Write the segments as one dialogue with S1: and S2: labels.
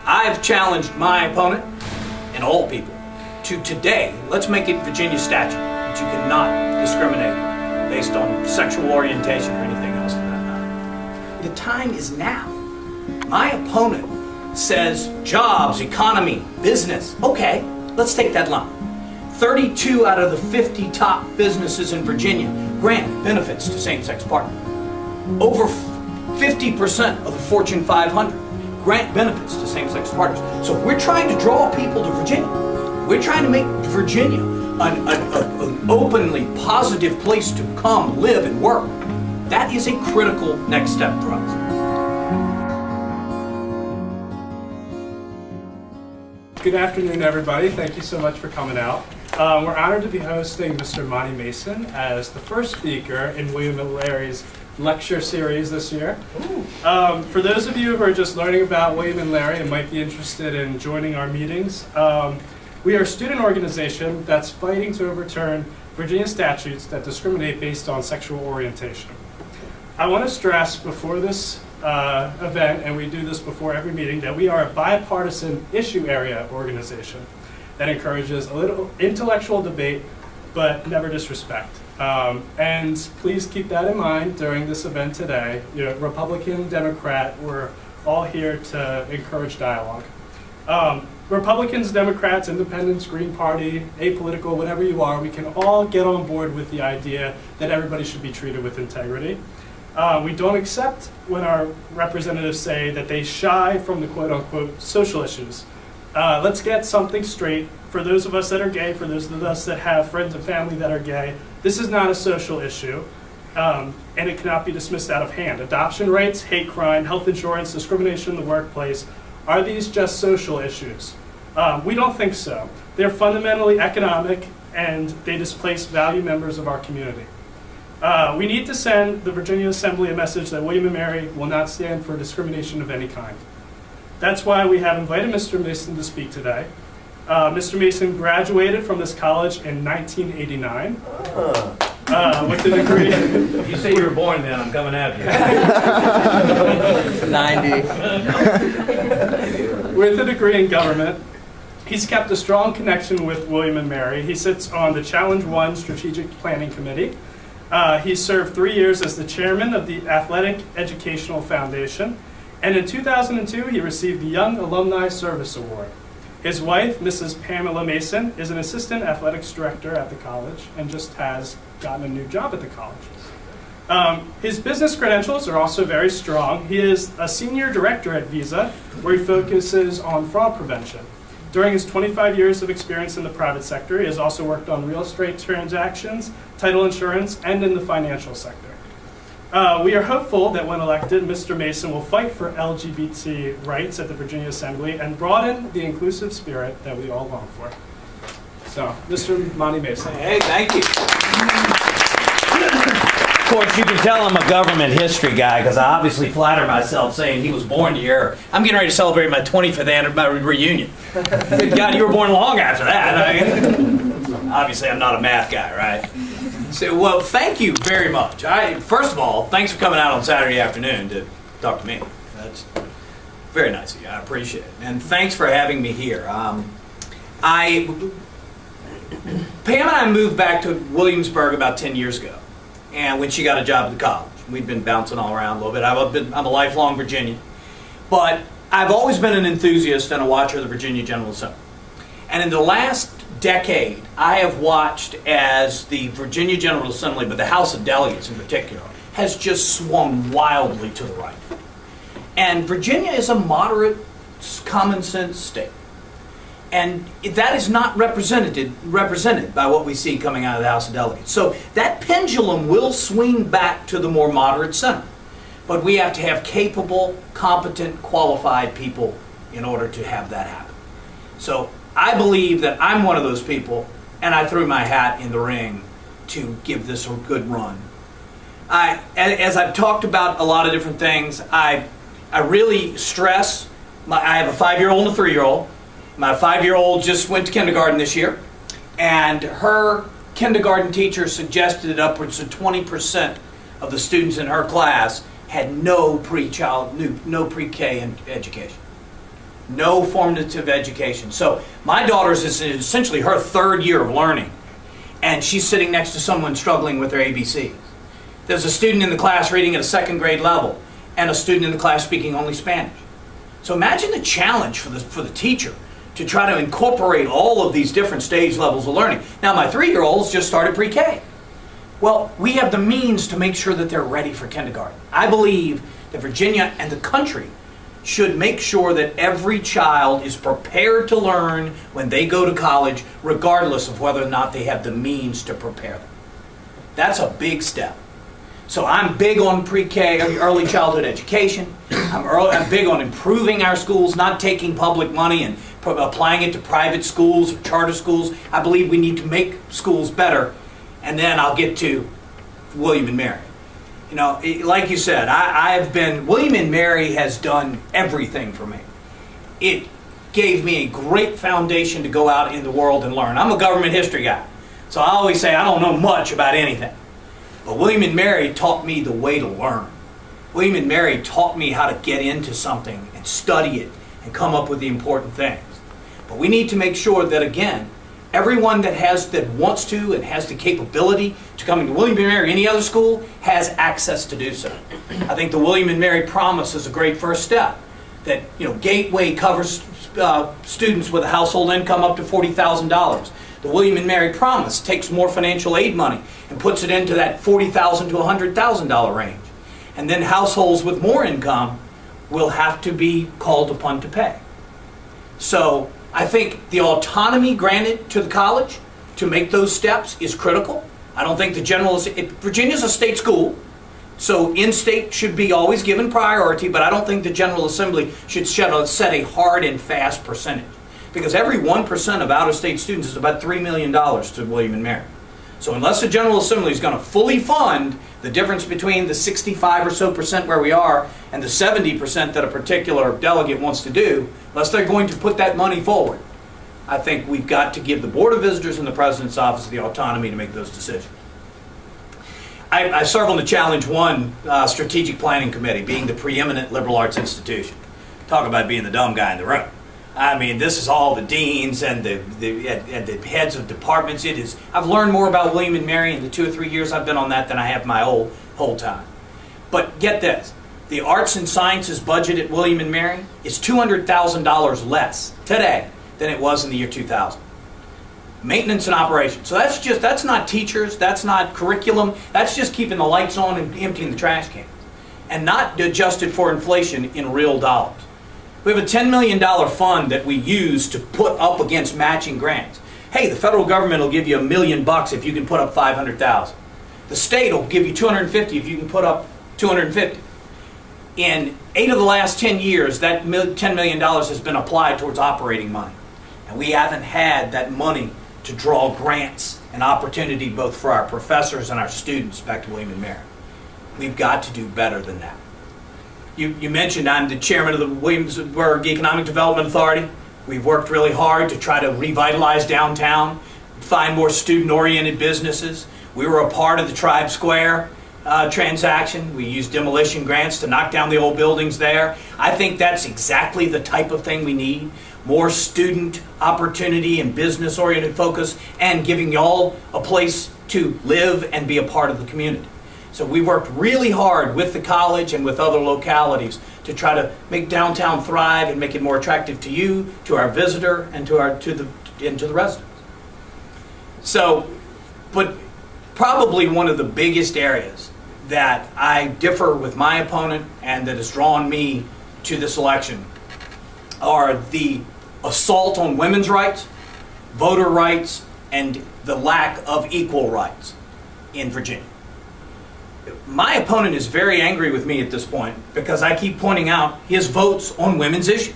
S1: I've challenged my opponent and all people to today, let's make it Virginia statute that you cannot discriminate based on sexual orientation or anything else for that matter. The time is now. My opponent says jobs, economy, business. Okay, let's take that line. 32 out of the 50 top businesses in Virginia grant benefits to same-sex partners. Over 50% of the Fortune 500 grant benefits to same-sex partners. So if we're trying to draw people to Virginia, we're trying to make Virginia an openly positive place to come, live, and work. That is a critical next step for us.
S2: Good afternoon, everybody. Thank you so much for coming out. We're honored to be hosting Mr. Monty Mason as the first speaker in William and Larry's lecture series this year. For those of you who are just learning about William and Larry and might be interested in joining our meetings, we are a student organization that's fighting to overturn Virginia statutes that discriminate based on sexual orientation. I want to stress before this event, and we do this before every meeting, that we are a bipartisan issue area organization that encourages a little intellectual debate, but never disrespect. And please keep that in mind during this event today. You know, Republican, Democrat, we're all here to encourage dialogue. Republicans, Democrats, Independents, Green Party, apolitical, whatever you are, we can all get on board with the idea that everybody should be treated with integrity. We don't accept when our representatives say that they shy from the quote-unquote social issues. Let's get something straight. For those of us that are gay, for those of us that have friends and family that are gay, this is not a social issue, and it cannot be dismissed out of hand. Adoption rights, hate crime, health insurance, discrimination in the workplace, are these just social issues? We don't think so. They're fundamentally economic, and they displace valued members of our community. We need to send the Virginia Assembly a message that William and Mary will not stand for discrimination of any kind. That's why we have invited Mr. Mason to speak today. Mr. Mason graduated from this college in 1989 with a degree.
S1: You say you were born then, I'm coming at you.
S3: 90.
S2: With a degree in government. He's kept a strong connection with William and Mary. He sits on the Challenge 1 Strategic Planning Committee. He served 3 years as the chairman of the Athletic Educational Foundation. And in 2002, he received the Young Alumni Service Award. His wife, Mrs. Pamela Mason, is an assistant athletics director at the college and just has gotten a new job at the college. His business credentials are also very strong. He is a senior director at Visa, where he focuses on fraud prevention. During his 25 years of experience in the private sector, he has also worked on real estate transactions, title insurance, and in the financial sector. We are hopeful that when elected, Mr. Mason will fight for LGBT rights at the Virginia Assembly and broaden the inclusive spirit that we all long for. So, Mr. Monty Mason.
S1: Hey, thank you. Of course, you can tell I'm a government history guy because I obviously flatter myself saying he was born here. I'm getting ready to celebrate my 25th anniversary reunion. Good God, you were born long after that. Obviously, I'm not a math guy, right? So, well, thank you very much. First of all, thanks for coming out on Saturday afternoon to talk to me. That's very nice of you. I appreciate it. And thanks for having me here. Pam and I moved back to Williamsburg about 10 years ago, and when she got a job at the college. We've been bouncing all around a little bit. I'm a lifelong Virginian, but I've always been an enthusiast and a watcher of the Virginia General Assembly. And in the last decade, I have watched as the Virginia General Assembly, but the House of Delegates in particular, has just swung wildly to the right. And Virginia is a moderate, common sense state. And that is not represented by what we see coming out of the House of Delegates. So that pendulum will swing back to the more moderate center. But we have to have capable, competent, qualified people in order to have that happen. So I believe that I'm one of those people, and I threw my hat in the ring to give this a good run. As I've talked about a lot of different things, I really stress, I have a 5-year-old and a 3-year-old. My 5-year-old just went to kindergarten this year, and her kindergarten teacher suggested that upwards of 20% of the students in her class had no pre-K education. no formative education. So my daughter's is essentially her 3rd year of learning, and she's sitting next to someone struggling with their ABCs. There's a student in the class reading at a 2nd grade level, and a student in the class speaking only Spanish. So imagine the challenge for the teacher to try to incorporate all of these different stage levels of learning. Now my 3-year-olds just started pre-K. Well, we have the means to make sure that they're ready for kindergarten. I believe that Virginia and the country should make sure that every child is prepared to learn when they go to college, regardless of whether or not they have the means to prepare them. That's a big step. So I'm big on pre-K, early childhood education. I'm big on improving our schools, not taking public money and applying it to private schools or charter schools. I believe we need to make schools better. And then I'll get to William and Mary. You know, like you said, William and Mary has done everything for me. It gave me a great foundation to go out in the world and learn. I'm a government history guy, so I always say I don't know much about anything. But William and Mary taught me the way to learn. William and Mary taught me how to get into something and study it and come up with the important things. But we need to make sure that, again, everyone that wants to and has the capability to come into William and Mary or any other school has access to do so. I think the William and Mary Promise is a great first step. That, you know, Gateway covers students with a household income up to $40,000. The William and Mary Promise takes more financial aid money and puts it into that $40,000 to $100,000 range. And then households with more income will have to be called upon to pay. So I think the autonomy granted to the college to make those steps is critical. I don't think Virginia's a state school, so in-state should be always given priority, but I don't think the General Assembly should set a hard and fast percentage. Because every 1% of out-of-state students is about $3 million to William and Mary. So unless the General Assembly is going to fully fund the difference between the 65% or so where we are and the 70% that a particular delegate wants to do, unless they're going to put that money forward, I think we've got to give the Board of Visitors and the President's Office the autonomy to make those decisions. I serve on the Challenge 1 Strategic Planning Committee, being the preeminent liberal arts institution. Talk about being the dumb guy in the room. I mean, this is all the deans and the heads of departments. I've learned more about William and Mary in the 2 or 3 years I've been on that than I have my whole time. But get this, the arts and sciences budget at William and Mary is $200,000 less today than it was in the year 2000. Maintenance and operation. So that's not teachers, that's not curriculum, that's just keeping the lights on and emptying the trash cans. And not adjusted for inflation in real dollars. We have a $10 million fund that we use to put up against matching grants. Hey, the federal government will give you $1 million if you can put up $500,000. The state will give you $250 if you can put up $250. In 8 of the last 10 years, that $10 million has been applied towards operating money. And we haven't had that money to draw grants and opportunity both for our professors and our students back to William and Mary. We've got to do better than that. You mentioned I'm the chairman of the Williamsburg Economic Development Authority. We've worked really hard to try to revitalize downtown, find more student-oriented businesses. We were a part of the Tribe Square transaction. We used demolition grants to knock down the old buildings there. I think that's exactly the type of thing we need. More student opportunity and business-oriented focus, and giving y'all a place to live and be a part of the community. So we worked really hard with the college and with other localities to try to make downtown thrive and make it more attractive to you, to our visitor, and to the residents. So, but probably one of the biggest areas that I differ with my opponent and that has drawn me to this election are the assault on women's rights, voter rights, and the lack of equal rights in Virginia. My opponent is very angry with me at this point because I keep pointing out his votes on women's issues.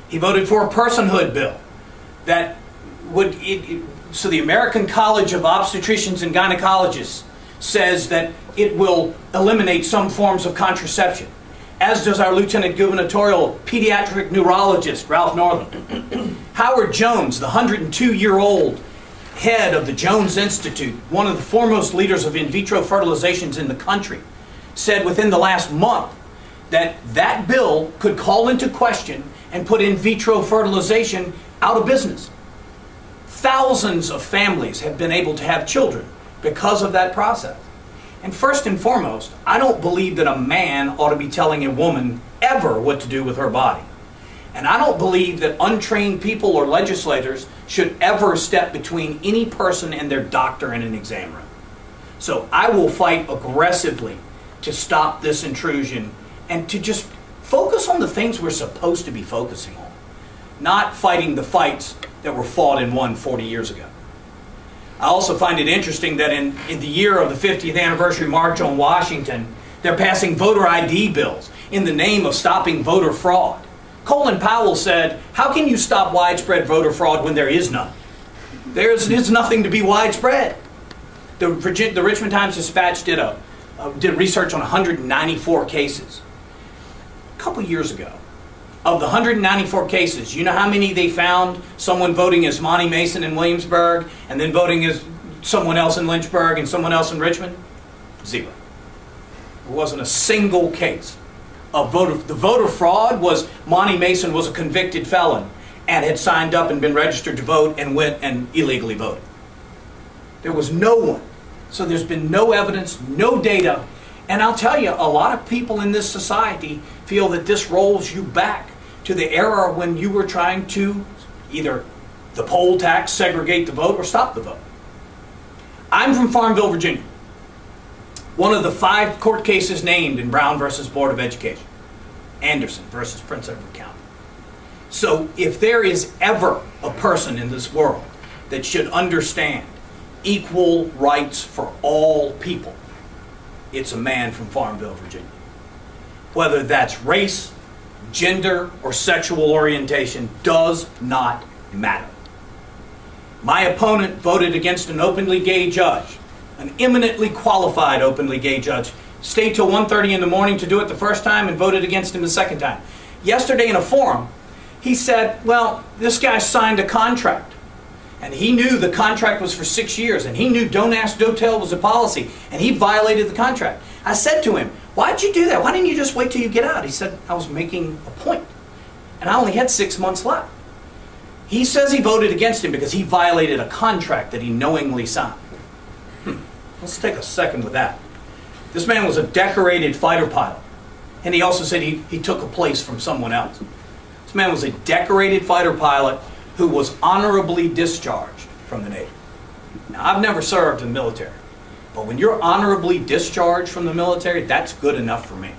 S1: He voted for a personhood bill that would, so the American College of Obstetricians and Gynecologists says that it will eliminate some forms of contraception, as does our lieutenant gubernatorial pediatric neurologist, Ralph Northam. Howard Jones, the 102-year-old head of the Jones Institute, one of the foremost leaders of in vitro fertilizations in the country, said within the last month that that bill could call into question and put in vitro fertilization out of business. Thousands of families have been able to have children because of that process. And first and foremost, I don't believe that a man ought to be telling a woman ever what to do with her body. And I don't believe that untrained people or legislators should ever step between any person and their doctor in an exam room. So I will fight aggressively to stop this intrusion and to just focus on the things we're supposed to be focusing on, not fighting the fights that were fought and won 40 years ago. I also find it interesting that in the year of the 50th anniversary March on Washington, they're passing voter ID bills in the name of stopping voter fraud. Colin Powell said, how can you stop widespread voter fraud when there is none? There is nothing to be widespread. The Richmond Times-Dispatch did research on 194 cases. A couple years ago, of the 194 cases, you know how many they found someone voting as Monty Mason in Williamsburg and then voting as someone else in Lynchburg and someone else in Richmond? Zero. There wasn't a single case of the voter fraud. Was Monty Mason was a convicted felon and had signed up and been registered to vote and went and illegally voted. There was no one. So there's been no evidence, no data. And I'll tell you, a lot of people in this society feel that this rolls you back to the era when you were trying to either the poll tax, segregate the vote, or stop the vote. I'm from Farmville, Virginia. One of the 5 court cases named in Brown versus Board of Education. Anderson versus Prince Edward County. So if there is ever a person in this world that should understand equal rights for all people, it's a man from Farmville, Virginia. Whether that's race, gender, or sexual orientation does not matter. My opponent voted against an openly gay judge, an eminently qualified openly gay judge, stayed till 1:30 in the morning to do it the first time and voted against him the second time. Yesterday in a forum, he said, well, this guy signed a contract. And he knew the contract was for 6 years, and he knew don't ask, don't tell was a policy, and he violated the contract. I said to him, why'd you do that? Why didn't you just wait till you get out? He said, I was making a point, and I only had 6 months left. He says he voted against him because he violated a contract that he knowingly signed. Let's take a second with that. This man was a decorated fighter pilot, and he also said he took a place from someone else. This man was a decorated fighter pilot who was honorably discharged from the Navy. Now, I've never served in the military, but when you're honorably discharged from the military, that's good enough for me.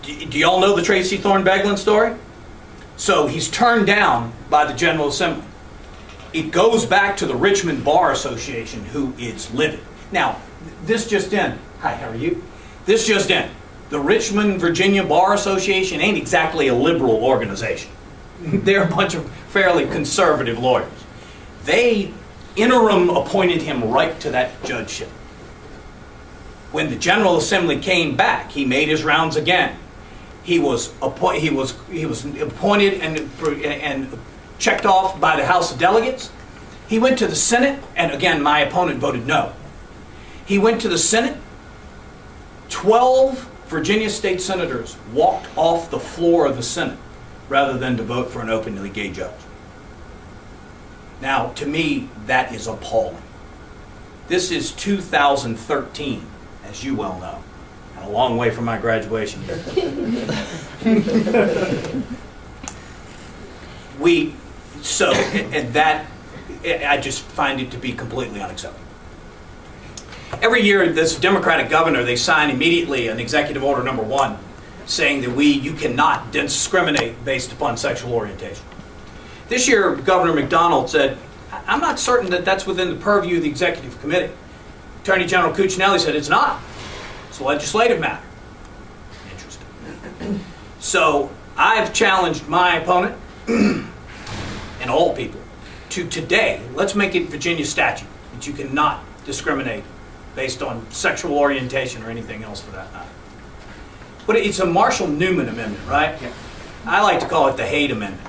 S1: Do y'all know the Tracy Thorne Beglin story? So he's turned down by the General Assembly. It goes back to the Richmond Bar Association, who is livid. Now, this just in. Hi, how are you? This just in. The Richmond, Virginia Bar Association ain't exactly a liberal organization. They're a bunch of fairly conservative lawyers. They interim appointed him right to that judgeship. When the General Assembly came back, he made his rounds again. He was appointed and checked off by the House of Delegates. He went to the Senate, and again, my opponent voted no. He went to the Senate. 12 Virginia state senators walked off the floor of the Senate rather than to vote for an openly gay judge. Now, to me, that is appalling. This is 2013, as you well know, and a long way from my graduation year. I just find it to be completely unacceptable. Every year, this Democratic governor, they sign immediately an executive order number 1 saying that you cannot discriminate based upon sexual orientation. This year, Governor McDonald said, I'm not certain that that's within the purview of the executive committee. Attorney General Cuccinelli said it's not. It's a legislative matter. Interesting. So I've challenged my opponent and all people to today, let's make it Virginia statute that you cannot discriminate based on sexual orientation or anything else for that matter. But it's a Marshall Newman amendment, right? Yeah. I like to call it the Haight Amendment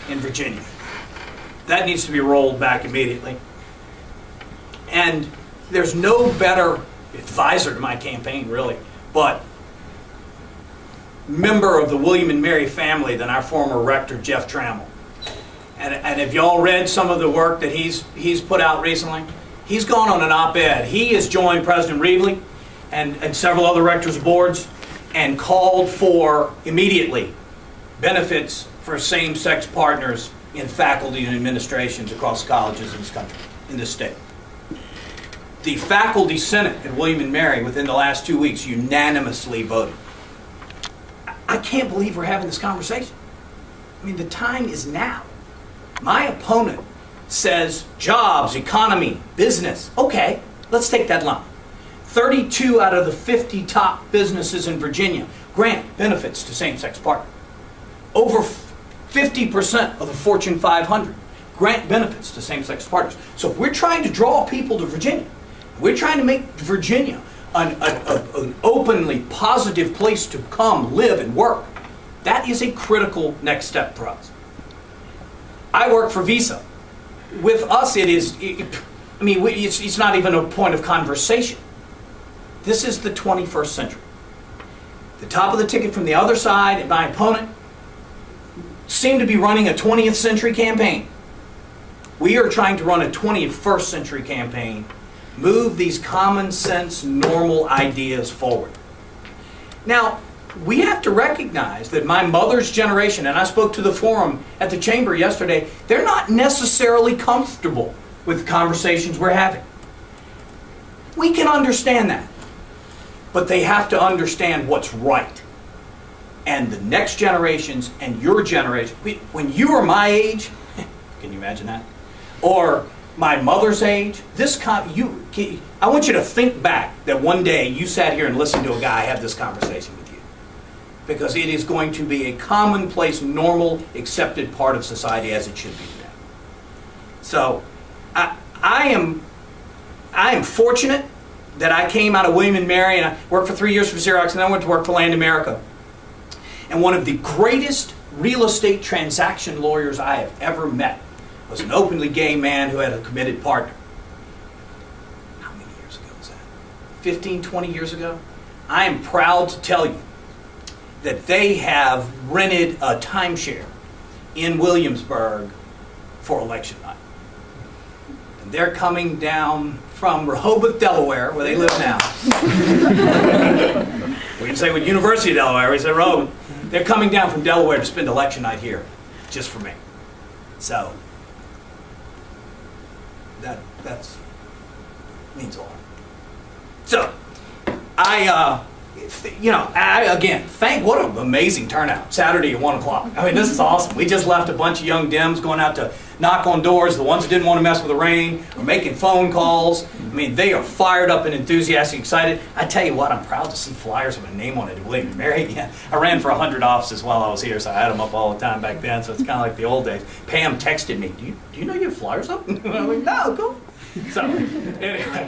S1: in Virginia. That needs to be rolled back immediately. And there's no better advisor to my campaign, really, but member of the William and Mary family than our former rector, Jeff Trammell. And if y'all read some of the work that he's put out recently, he's gone on an op-ed. He has joined President Reevely and several other rectors' boards and called for immediately benefits for same-sex partners in faculty and administrations across colleges in this country, in this state. The faculty senate at William and Mary within the last 2 weeks unanimously voted. I can't believe we're having this conversation. I mean, the time is now. My opponent says jobs, economy, business. Okay, let's take that line. 32 out of the 50 top businesses in Virginia grant benefits to same-sex partners. Over 50% of the Fortune 500 grant benefits to same-sex partners. So if we're trying to draw people to Virginia, we're trying to make Virginia an openly positive place to come, live, and work, that is a critical next step for us. I work for Visa. With us, it's not even a point of conversation. This is the 21st century. The top of the ticket from the other side and my opponent seem to be running a 20th century campaign. We are trying to run a 21st century campaign, move these common sense, normal ideas forward. Now, we have to recognize that my mother's generation, and I spoke to the forum at the chamber yesterday, they're not necessarily comfortable with the conversations we're having. We can understand that. But they have to understand what's right. And the next generations and your generation, when you were my age, can you imagine that? Or my mother's age, I want you to think back that one day you sat here and listened to a guy have this conversation with you. Because it is going to be a commonplace, normal, accepted part of society as it should be today. So, I am fortunate that I came out of William and Mary and I worked for 3 years for Xerox and then I went to work for Land America. And one of the greatest real estate transaction lawyers I have ever met was an openly gay man who had a committed partner. How many years ago was that? 15, 20 years ago? I am proud to tell you that they have rented a timeshare in Williamsburg for election night. And they're coming down from Rehoboth, Delaware, where they live now. We can say with University of Delaware, we say Rehoboth. They're coming down from Delaware to spend election night here, just for me. So, that means a lot. So, again, what an amazing turnout, Saturday at 1 o'clock. I mean, this is awesome. We just left a bunch of young Dems going out to knock on doors. The ones that didn't want to mess with the rain are making phone calls. I mean, they are fired up and enthusiastic, excited. I tell you what, I'm proud to see flyers with my name on it at William & Mary again. I ran for 100 offices while I was here, so I had them up all the time back then, so it's kind of like the old days. Pam texted me, do you know you have flyers up? I'm like, no, go. So, anyway.